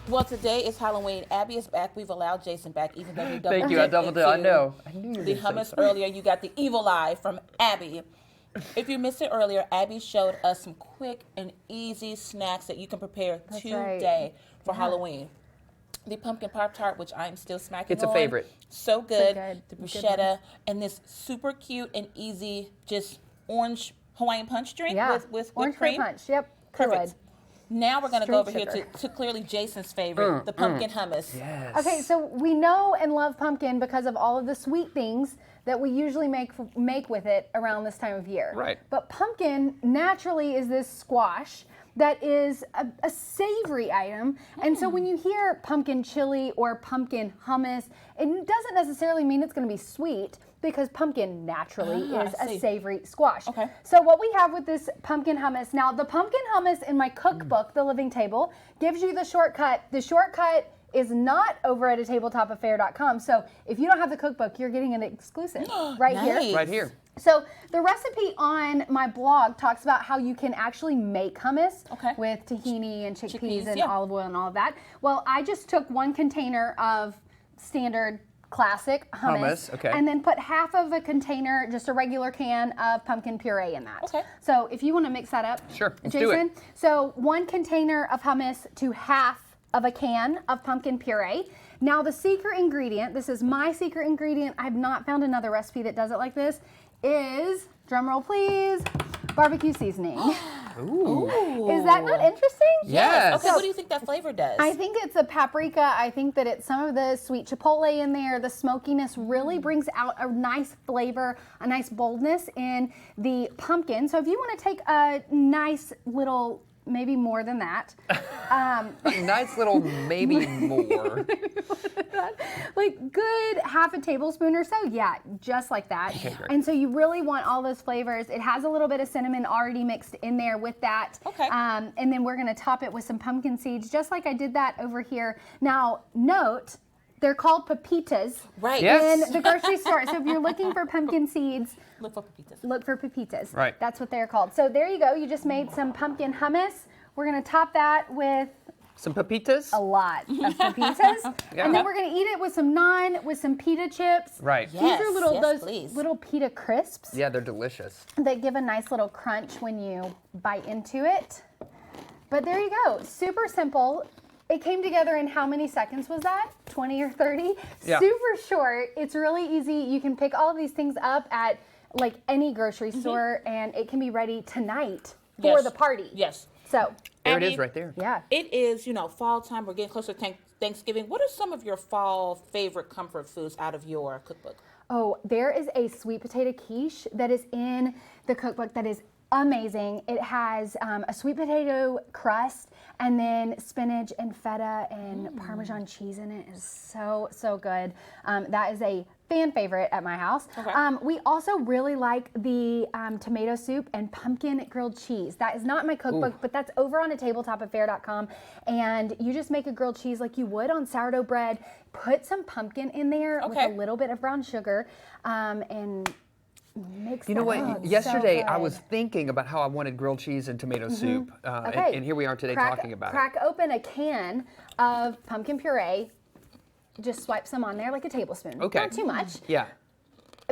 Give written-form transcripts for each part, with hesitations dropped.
Well, today is Halloween. Abby is back. We've allowed Jason back, even though he doubled Thank you. I doubled it. I know. I knew you were the going to say hummus earlier. You got the evil eye from Abby. If you missed it earlier, Abby showed us some quick and easy snacks that you can prepare today for Halloween. The pumpkin Pop Tart, which I'm still smacking It's a on. favorite. So good. good. The Good bruschetta and this super cute and easy, just orange Hawaiian punch drink with orange cream. punch. Yep. Perfect. Kool-Aid. Now we're going to go over Straight here sugar. to clearly Jason's favorite, the pumpkin hummus. Yes. Okay, so we know and love pumpkin because of all of the sweet things that we usually make with it around this time of year. Right. But pumpkin naturally is this squash that is a savory item. And so when you hear pumpkin chili or pumpkin hummus, it doesn't necessarily mean it's going to be sweet because pumpkin naturally is a savory squash. Okay. So what we have with this pumpkin hummus, now the pumpkin hummus in my cookbook, The Living Table, gives you the shortcut. The shortcut is not over at tabletopaffair.com. So if you don't have the cookbook, you're getting an exclusive right here. Right here. So the recipe on my blog talks about how you can actually make hummus with tahini and chickpeas and olive oil and all of that. Well, I just took one container of standard classic hummus, and then put half of a container, just a regular can of pumpkin puree in that. Okay. So if you want to mix that up, Sure, let's Jason. do it. So 1 container of hummus to half of a can of pumpkin puree. Now the secret ingredient, this is my secret ingredient, I have not found another recipe that does it like this, is, drumroll please, barbecue seasoning. Ooh. Is that not interesting? Yes. Okay, what do you think that flavor does? I think it's a paprika. I think that it's some of the sweet chipotle in there. The smokiness really brings out a nice flavor, a nice boldness in the pumpkin. So if you want to take a nice little, maybe more than that. Nice little maybe more. Like good half a tablespoon or so. Yeah, just like that. Okay, great. And so you really want all those flavors. It has a little bit of cinnamon already mixed in there with that. Okay. And then we're going to top it with some pumpkin seeds, just like I did that over here. Now, note, they're called pepitas Right. Yes. in the grocery store. So if you're looking for pumpkin seeds, Look for pepitas. look for pepitas. Right. That's what they're called. So there you go. You just made some pumpkin hummus. We're going to top that with Some pepitas. a lot of pepitas. Yeah. And then we're going to eat it with some naan, with some pita chips. Right. Yeah. These are little, Yes, those please. little pita crisps Yeah, they're delicious. that give a nice little crunch when you bite into it. But there you go. Super simple. It came together in how many seconds was that? 20 or 30? Yeah. Super short. It's really easy. You can pick all of these things up at like any grocery store and it can be ready tonight for Yes. the party. Yes. So, There it Abby, is right there. yeah. It is, fall time. We're getting closer to Thanksgiving. What are some of your fall favorite comfort foods out of your cookbook? Oh, there is a sweet potato quiche that is in the cookbook that is amazing. It has a sweet potato crust and then spinach and feta and Parmesan cheese in it. It is so, so good. That is a fan favorite at my house. Okay. We also really like the tomato soup and pumpkin grilled cheese. That is not in my cookbook, but that's over on tabletopaffair.com. And you just make a grilled cheese like you would on sourdough bread. Put some pumpkin in there with a little bit of brown sugar and mix You know that what? up. Yesterday So I good. was thinking about how I wanted grilled cheese and tomato soup, Okay. and here we are today talking about Crack open a can of pumpkin puree. Just swipe some on there like a tablespoon. Okay. Not too much. it. Yeah.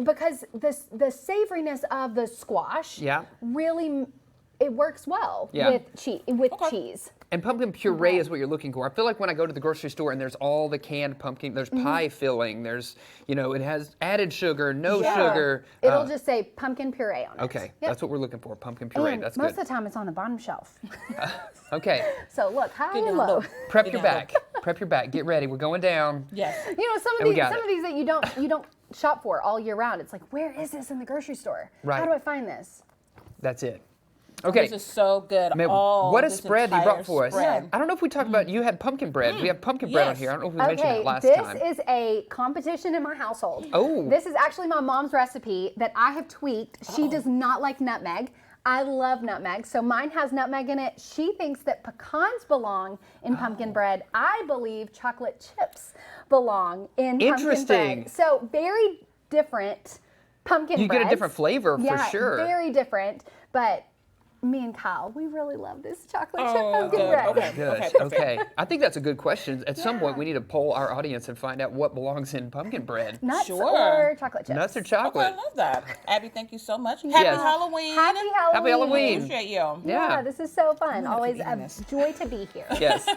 Because the savoriness of the squash really it works well with cheese. And pumpkin puree is what you're looking for. I feel like when I go to the grocery store and there's all the canned pumpkin, there's pie filling, there's, it has added sugar, no sugar. It'll just say pumpkin puree on it. Okay, Yep. that's what we're looking for, pumpkin puree. And That's most good. of the time it's on the bottom shelf. Okay, So look, high Get and down low. low. prep Get your down low. back. Prep your back. Get ready. We're going down. Yes. Some And we of these got it. that you don't shop for all year round. It's like, where is this in the grocery store? Right. How do I find this? That's it. Okay. This is so good. Man, Oh, what a this spread you entire brought for us. spread. I don't know if we talked about, you had pumpkin bread. We have pumpkin bread on Yes. here. I don't know if we mentioned that last this time. is a competition in my household. Oh. This is actually my mom's recipe that I have tweaked. She does not like nutmeg. I love nutmeg, so mine has nutmeg in it. She thinks that pecans belong in pumpkin bread. I believe chocolate chips belong in pumpkin Interesting. bread. So very different pumpkin You get a breads. different flavor for Yeah, sure. very different, but me and Kyle, we really love this chocolate chip pumpkin bread. Okay. Good. Okay. I think that's a good question. At some point, we need to poll our audience and find out what belongs in pumpkin bread. Nuts or chocolate chips? Nuts or Okay, chocolate? I love that. Abby, thank you so much. Happy Yes. Halloween. Happy Halloween. Happy Halloween. Appreciate you. Yeah, this is so fun. gonna Always keep a eating this. joy to be here. Yes.